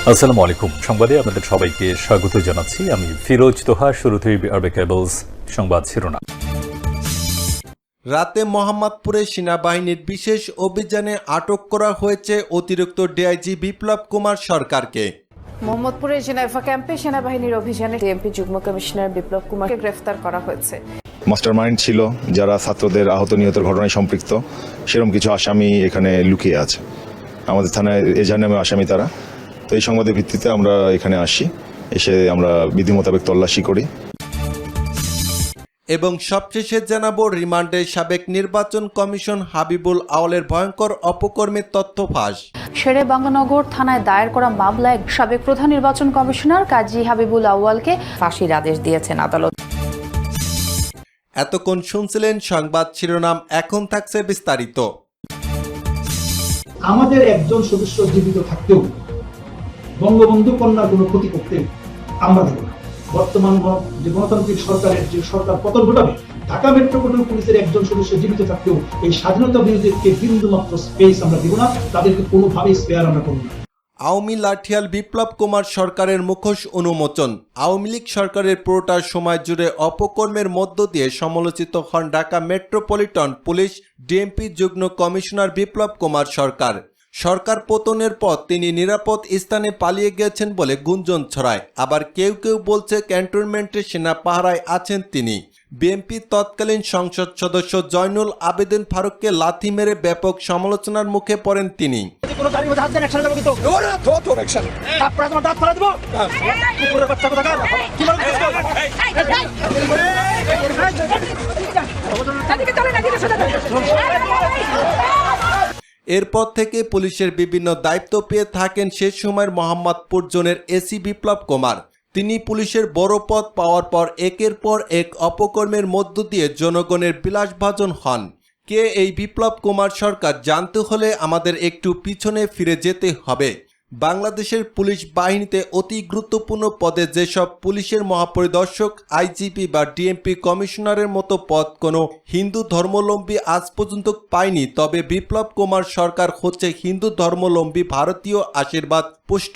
আসসালামু আলাইকুম। সংবাদে আপনাদের সবাইকে স্বাগত জানাচ্ছি। আমি ফিরোজ তোহা। শুরুতেই আরবে কেবলস সংবাদ শিরোনাম। রাতে মোহাম্মদপুরে সেনাবাহিনীর বিশেষ অভিযানে আটক করা হয়েছে অতিরিক্ত ডিআইজি বিপ্লব কুমার সরকারকে। মোহাম্মদপুরের জেনেভা ক্যাম্পে সেনাবাহিনীর অভিযানে ডিএমপি যুগ্ম কমিশনার বিপ্লব কুমারকে গ্রেফতার করা হয়েছে। মাস্টারমাইন্ড ছিল যারা ছাত্রদের আহত নিহতের ঘটনায় সম্পৃক্ত, সেরকম কিছু আসামি এখানে লুকিয়ে আছে। আমাদের থানায় এজাহার নামে আসামি তারা। তো এই সংবাদের ভিত্তিতে আমরা এখানে আসি, এসে আমরা বিধি মোতাবেক তল্লাশি করি। এবং সবশেষে জানাবো, রিমান্ডে সাবেক নির্বাচন কমিশন হাবিবুল আওয়ালের ভয়ঙ্কর অপকর্মের তথ্য ফাঁস। শেরে বাংলানগর থানায় দায়ের করা মামলায় সাবেক প্রধান নির্বাচন কমিশনার কাজী হাবিবুল আউয়ালকে ফাঁসির আদেশ দিয়েছেন আদালত। এতক্ষণ শুনছিলেন সংবাদ শিরোনাম, এখন থাকছে বিস্তারিত। আমাদের একজন সদস্য জীবিত থাকতেও বঙ্গবন্ধু কন্যার কোনো ক্ষতি করতে আমরা দেব না। বর্তমান যে গণতান্ত্রিক সরকারের যে সরকার পতন ঘটাবে, ঢাকা মেট্রোপলিটন পুলিশের একজন সদস্য জীবিত থাকতেও এই স্বাধীনতা বিরোধীদেরকে বিন্দুমাত্র স্পেস আমরা দেব না, তাদেরকে কোনোভাবেই স্পেয়ার আমরা করব না। আওয়ামী লাঠিয়াল বিপ্লব কুমার সরকারের মুখোশ উন্মোচন। আওয়ামী লীগ সরকারের পুরোটা সময় জুড়ে অপকর্মের মধ্য দিয়ে সমালোচিত হন ঢাকা মেট্রোপলিটন পুলিশ ডিএমপি যুগ্ম কমিশনার বিপ্লব কুমার সরকার। সরকার পতনের পর তিনি নিরাপদ স্থানে পালিয়ে গেছেন বলে গুঞ্জন ছড়ায়। আবার কেউ কেউ বলছে ক্যান্টনমেন্টে সেনা পাহারায় আছেন তিনি। বিএনপি তৎকালীন সংসদ সদস্য জয়নুল আবেদিন ফারুককে লাথি মেরে ব্যাপক সমালোচনার মুখে পড়েন তিনি। এরপর থেকে পুলিশের বিভিন্ন দায়িত্ব পেয়ে থাকেন সে সময়ের মোহাম্মদপুর জোনের এসি বিপ্লব কুমার। তিনি পুলিশের বড় পদ পাওয়ার পর একের পর এক অপকর্মের মধ্য দিয়ে জনগণের বিলাসভাজন হন। কে এই বিপ্লব কুমার সরকার জানতে হলে আমাদের একটু পিছনে ফিরে যেতে হবে। বাংলাদেশের পুলিশ বাহিনীতে অতি গুরুত্বপূর্ণ পদে যেসব পুলিশের মহাপরিদর্শক, আইজিপি বা ডিএমপি কমিশনারের মতো পদ কোনো হিন্দু ধর্মাবলম্বী আজ পর্যন্ত পায়নি, তবে বিপ্লব কুমার সরকার হচ্ছে হিন্দু ধর্মাবলম্বী ভারতীয় আশীর্বাদ পুষ্ট,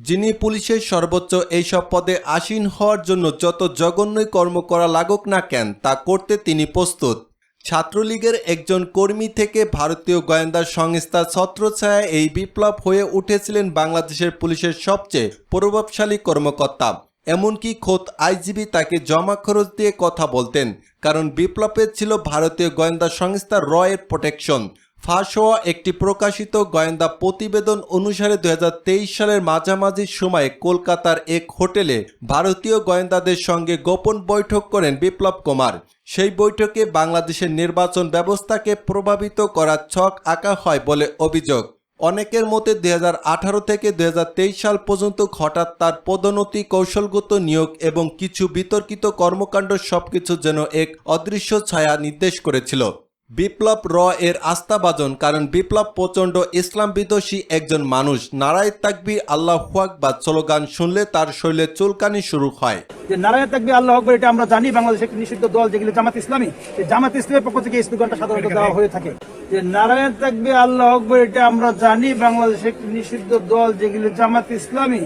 যিনি পুলিশের সর্বোচ্চ এইসব পদে আসীন হওয়ার জন্য যত জঘন্যই কর্ম করা লাগুক না কেন তা করতে তিনি প্রস্তুত। ছাত্রলীগের একজন কর্মী থেকে ভারতীয় গোয়েন্দা সংস্থা ছত্রছায়ায় এই বিপ্লব হয়ে উঠেছিলেন বাংলাদেশের পুলিশের সবচেয়ে প্রভাবশালী কর্মকর্তা। এমনকি খোদ আইজিবি তাকে জমা খরচ দিয়ে কথা বলতেন, কারণ বিপ্লবের ছিল ভারতীয় গোয়েন্দা সংস্থা র এর প্রোটেকশন। ফাঁস হওয়া একটি প্রকাশিত গোয়েন্দা প্রতিবেদন অনুসারে 2023 সালের মাঝামাঝি সময়ে কলকাতার এক হোটেলে ভারতীয় গোয়েন্দাদের সঙ্গে গোপন বৈঠক করেন বিপ্লব কুমার। সেই বৈঠকে বাংলাদেশের নির্বাচন ব্যবস্থাকে প্রভাবিত করার ছক আঁকা হয় বলে অভিযোগ। অনেকের মতে 2018 থেকে 2023 সাল পর্যন্ত হঠাৎ তার পদোন্নতি, কৌশলগত নিয়োগ এবং কিছু বিতর্কিত কর্মকাণ্ড সবকিছু যেন এক অদৃশ্য ছায়া নির্দেশ করেছিল। বিপ্লব র এর আস্থাভাজন, কারণ বিপ্লব প্রচণ্ড ইসলাম বিদ্বেষী একজন মানুষ। নারায়ে তাকবীর আল্লাহু আকবার স্লোগান শুনলে তার শরীরে চুলকানি শুরু হয়। যে নারায়ে তাকবীর আল্লাহু আকবার, এটা আমরা জানি বাংলাদেশের একটি নিষিদ্ধ দল যেগুলো জামাত ইসলামী, এই জামাত ইসলামের পক্ষ থেকে এই স্লোগানটা সাধারণত দেওয়া হয়ে থাকে। যে নারায়ে তাকবীর আল্লাহু আকবার, এটা আমরা জানি বাংলাদেশের একটি নিষিদ্ধ দল যেগুলো জামাত ইসলামী,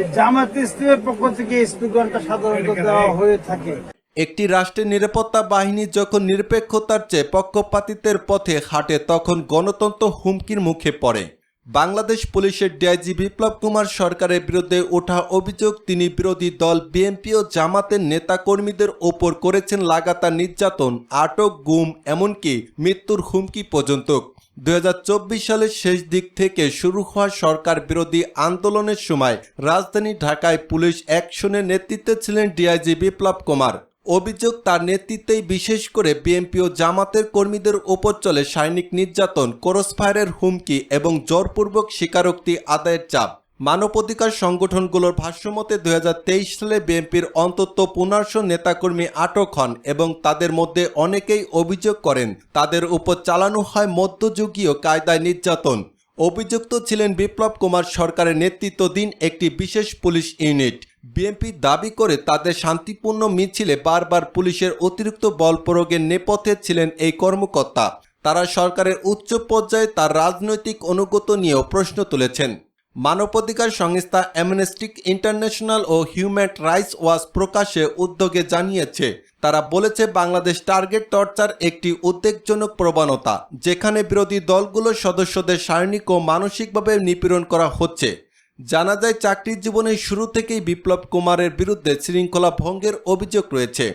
এই জামাত ইসলামের পক্ষ থেকে এই স্লোগানটা সাধারণত দেওয়া হয়ে থাকে। একটি রাষ্ট্রের নিরাপত্তা বাহিনী যখন নিরপেক্ষতার চেয়ে পক্ষপাতিত্বের পথে হাঁটে, তখন গণতন্ত্র হুমকির মুখে পড়ে। বাংলাদেশ পুলিশের ডিআইজি বিপ্লব কুমার সরকারের বিরুদ্ধে ওঠা অভিযোগ, তিনি বিরোধী দল বিএনপি ও জামাতের নেতাকর্মীদের ওপর করেছেন লাগাতার নির্যাতন, আটক, গুম, এমনকি মৃত্যুর হুমকি পর্যন্ত। 2024 সালের শেষ দিক থেকে শুরু হওয়া সরকার বিরোধী আন্দোলনের সময় রাজধানী ঢাকায় পুলিশ অ্যাকশনের নেতৃত্বে ছিলেন ডিআইজি বিপ্লব কুমার। অভিযোগ, তার নেতৃত্বেই বিশেষ করে বিএনপি ও জামাতের কর্মীদের ওপর চলে শারীরিক নির্যাতন, ক্রসফায়ারের হুমকি এবং জোরপূর্বক স্বীকারোক্তি আদায়ের চাপ। মানবাধিকার সংগঠনগুলোর ভাষ্যমতে 2023 সালে বিএনপির অন্তত 1500 নেতাকর্মী আটক হন এবং তাদের মধ্যে অনেকেই অভিযোগ করেন তাদের উপর চালানো হয় মধ্যযুগীয় কায়দায় নির্যাতন। অভিযুক্ত ছিলেন বিপ্লব কুমার সরকারের নেতৃত্বাধীন একটি বিশেষ পুলিশ ইউনিট। বিএনপি দাবি করে তাদের শান্তিপূর্ণ মিছিলে বারবার পুলিশের অতিরিক্ত বল প্রয়োগের নেপথ্যে ছিলেন এই কর্মকর্তা। তারা সরকারের উচ্চ পর্যায়ে তার রাজনৈতিক অনুগত নিয়েও প্রশ্ন তুলেছেন। মানবাধিকার সংস্থা অ্যামনেস্টি ইন্টারন্যাশনাল ও হিউম্যান রাইটস ওয়াচ প্রকাশ্যে উদ্যোগে জানিয়েছে, তারা বলেছে বাংলাদেশ টার্গেট টর্চার একটি উদ্বেগজনক প্রবণতা, যেখানে বিরোধী দলগুলোর সদস্যদের শারীরিক ও মানসিকভাবে নিপীড়ন করা হচ্ছে। জানা যায় চাকরির জীবনের শুরু থেকেই বিপ্লব কুমারের বিরুদ্ধে শৃঙ্খলা ভঙ্গের অভিযোগ রয়েছে।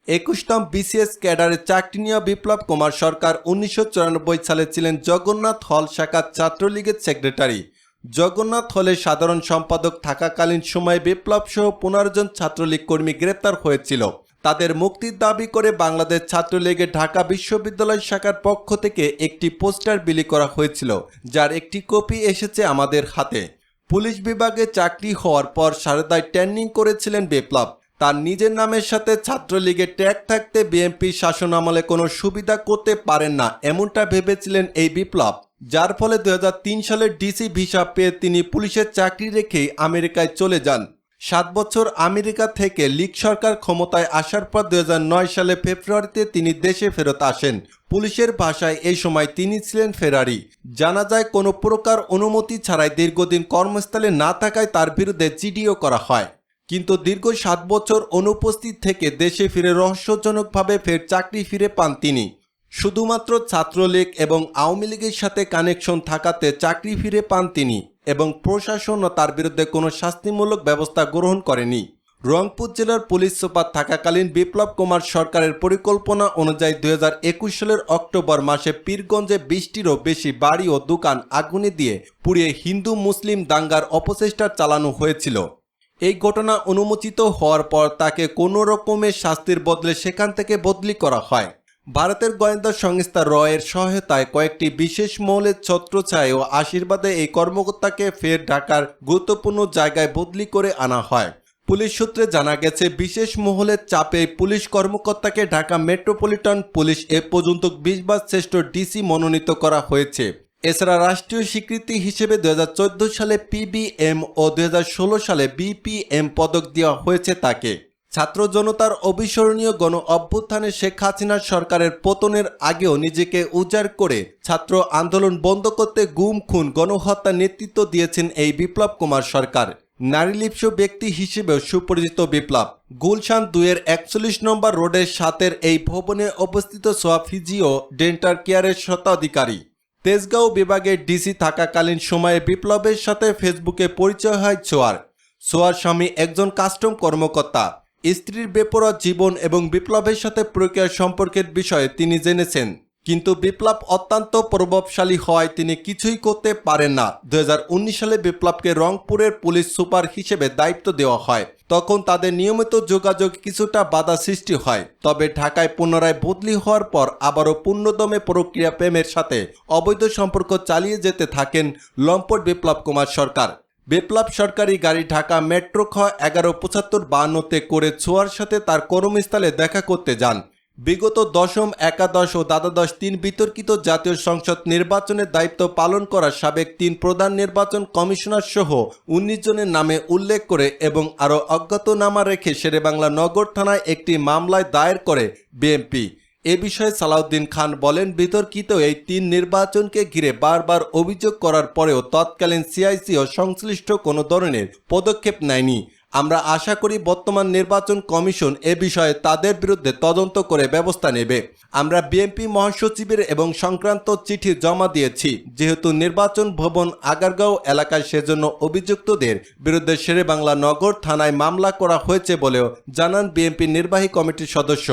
21তম বিসিএস ক্যাডারে চাকরি নেওয়া বিপ্লব কুমার সরকার 1994 সালে ছিলেন জগন্নাথ হল শাখার ছাত্রলীগের সেক্রেটারি। জগন্নাথ হলের সাধারণ সম্পাদক থাকাকালীন সময়ে বিপ্লব সহ 15 জন ছাত্রলীগ কর্মী গ্রেপ্তার হয়েছিল। তাদের মুক্তির দাবি করে বাংলাদেশ ছাত্রলীগের ঢাকা বিশ্ববিদ্যালয় শাখার পক্ষ থেকে একটি পোস্টার বিলি করা হয়েছিল, যার একটি কপি এসেছে আমাদের হাতে। পুলিশ বিভাগে চাকরি হওয়ার পর সারদায় ট্রেনিং করেছিলেন বিপ্লব। তার নিজের নামের সাথে ছাত্রলীগের ট্যাগ থাকতে বিএনপি শাসন আমলে কোনো সুবিধা করতে পারেন না, এমনটা ভেবেছিলেন এই বিপ্লব, যার ফলে 2003 সালে ডিসি ভিসা পেয়ে তিনি পুলিশের চাকরি রেখেই আমেরিকায় চলে যান। 7 বছর আমেরিকা থেকে লীগ সরকার ক্ষমতায় আসার পর 2009 সালে ফেব্রুয়ারিতে তিনি দেশে ফেরত আসেন। পুলিশের ভাষায় এই সময় তিনি ছিলেন ফেরারি। জানা যায় কোনো প্রকার অনুমতি ছাড়াই দীর্ঘদিন কর্মস্থলে না থাকায় তার বিরুদ্ধে জিডিও করা হয়। কিন্তু দীর্ঘ 7 বছর অনুপস্থিত থেকে দেশে ফিরে রহস্যজনকভাবে ফের চাকরি ফিরে পান তিনি। শুধুমাত্র ছাত্রলীগ এবং আওয়ামী লীগের সাথে কানেকশন থাকাতে চাকরি ফিরে পান তিনি এবং প্রশাসনও তার বিরুদ্ধে কোনো শাস্তিমূলক ব্যবস্থা গ্রহণ করেনি। রংপুর জেলার পুলিশ সুপার থাকাকালীন বিপ্লব কুমার সরকারের পরিকল্পনা অনুযায়ী 2021 সালের অক্টোবর মাসে পীরগঞ্জে 20টিরও বেশি বাড়ি ও দোকান আগুনে দিয়ে পুড়িয়ে হিন্দু মুসলিম দাঙ্গার অপচেষ্টা চালানো হয়েছিল। এই ঘটনা অনুমোচিত হওয়ার পর তাকে কোনো রকমের শাস্তির বদলে সেখান থেকে বদলি করা হয়। ভারতের গোয়েন্দা সংস্থা রয়ের সহায়তায় কয়েকটি বিশেষ মহলের ছত্রছায়া ও আশীর্বাদে এই কর্মকর্তাকে ফের ঢাকার গুরুত্বপূর্ণ জায়গায় বদলি করে আনা হয়। পুলিশ সূত্রে জানা গেছে, বিশেষ মহলের চাপে পুলিশ কর্মকর্তাকে ঢাকা মেট্রোপলিটন পুলিশ এ পর্যন্ত 20 বার শ্রেষ্ঠ ডিসি মনোনীত করা হয়েছে। এছাড়া রাষ্ট্রীয় স্বীকৃতি হিসেবে 2014 সালে পিবিএম ও 2016 সালে বিপিএম পদক দেওয়া হয়েছে তাকে। ছাত্র জনতার অবিস্মরণীয় গণ অভ্যুত্থানে শেখ হাসিনার সরকারের পতনের আগেও নিজেকে উজাড় করে ছাত্র আন্দোলন বন্ধ করতে গুম খুন গণহত্যা নেতৃত্ব দিয়েছেন এই বিপ্লব কুমার সরকার। নারীলিপ্স ব্যক্তি হিসেবেও সুপরিচিত বিপ্লব। গুলশান 2-এর 41 নম্বর রোডের 7-এর এই ভবনে অবস্থিত সোয়া ফিজিও ডেন্টাল কেয়ারের স্বত্বাধিকারী। তেজগাঁও বিভাগের ডিসি থাকাকালীন সময়ে বিপ্লবের সাথে ফেসবুকে পরিচয় হয় সোয়ার। সোয়ার স্বামী একজন কাস্টম কর্মকর্তা। স্ত্রীর বেপরোয়া জীবন এবং বিপ্লবের সাথে প্রক্রিয়া সম্পর্কের বিষয়ে তিনি জেনেছেন, কিন্তু বিপ্লব অত্যন্ত প্রভাবশালী হওয়ায় তিনি কিছুই করতে পারেন না। 2019 সালে বিপ্লবকে রংপুরের পুলিশ সুপার হিসেবে দায়িত্ব দেওয়া হয়। তখন তাদের নিয়মিত যোগাযোগ কিছুটা বাধা সৃষ্টি হয়। তবে ঢাকায় পুনরায় বদলি হওয়ার পর আবারও পূর্ণদমে প্রক্রিয়া প্রেমের সাথে অবৈধ সম্পর্ক চালিয়ে যেতে থাকেন লম্পট বিপ্লব কুমার সরকার। বিপ্লব সরকারি গাড়ি ঢাকা মেট্রো খ 1175-52-তে করে ছোঁয়ার সাথে তার কর্মস্থলে দেখা করতে যান। বিগত দশম, একাদশ ও দ্বাদশ 3 বিতর্কিত জাতীয় সংসদ নির্বাচনের দায়িত্ব পালন করা সাবেক 3 প্রধান নির্বাচন কমিশনার সহ 19 জনের নামে উল্লেখ করে এবং আরও অজ্ঞাতনামা রেখে শেরেবাংলা নগর থানায় একটি মামলায় দায়ের করে বিএনপি। এ বিষয়ে সালাউদ্দিন খান বলেন, বিতর্কিত এই 3 নির্বাচনকে ঘিরে বারবার অভিযোগ করার পরেও তৎকালীন সিআইসিও সংশ্লিষ্ট কোনো ধরনের পদক্ষেপ নেয়নি। আমরা আশা করি বর্তমান নির্বাচন কমিশন এ বিষয়ে তাদের বিরুদ্ধে তদন্ত করে ব্যবস্থা নেবে। আমরা বিএনপি মহাসচিবের এবং সংক্রান্ত চিঠি জমা দিয়েছি। যেহেতু নির্বাচন ভবন আগারগাঁও এলাকায়, সেজন্য অভিযুক্তদের বিরুদ্ধে শেরেবাংলা নগর থানায় মামলা করা হয়েছে বলেও জানান বিএনপি নির্বাহী কমিটির সদস্য।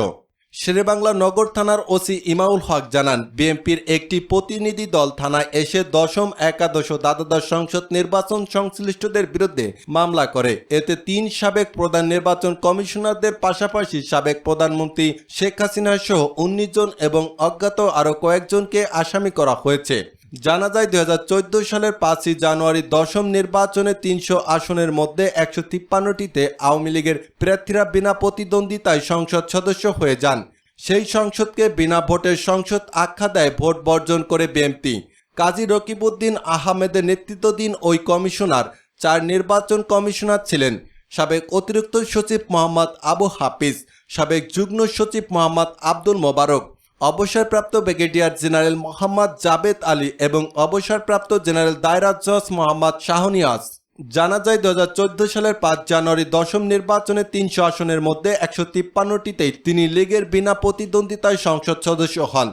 শেরেবাংলা নগর থানার ওসি ইমাউল হক জানান, বিএনপির একটি প্রতিনিধি দল থানায় এসে দশম, একাদশ ও দ্বাদশ সংসদ নির্বাচন সংশ্লিষ্টদের বিরুদ্ধে মামলা করে। এতে 3 সাবেক প্রধান নির্বাচন কমিশনারদের পাশাপাশি সাবেক প্রধানমন্ত্রী শেখ হাসিনা সহ 19 জন এবং অজ্ঞাত আরও কয়েকজনকে আসামি করা হয়েছে। জানা যায় 2014 সালের 5 জানুয়ারি দশম নির্বাচনে 300 আসনের মধ্যে 153টিতে আওয়ামী লীগের প্রার্থীরা বিনা প্রতিদ্বন্দ্বিতায় সংসদ সদস্য হয়ে যান। সেই সংসদকে বিনা ভোটের সংসদ আখ্যা দেয় ভোট বর্জন করে বিএনপি। কাজী রকিবউদ্দিন আহমেদের নেতৃত্বাধীন ওই কমিশনার 4 নির্বাচন কমিশনার ছিলেন। সাবেক অতিরিক্ত সচিব মোহাম্মদ আবু হাফিজ, সাবেক যুগ্ম সচিব মোহাম্মদ আব্দুল মোবারক, অবসরপ্রাপ্ত ব্রিগেডিয়ার জেনারেল মোহাম্মদ জাবেদ আলী এবং অবসরপ্রাপ্ত জেনারেল দায়রা জজ মোহাম্মদ শাহনিয়াজ। জানা যায় 2014 সালের 5 জানুয়ারি দশম নির্বাচনে 300 আসনের মধ্যে 153টিতেই তিনি লীগের বিনা প্রতিদ্বন্দ্বিতায় সংসদ সদস্য হন।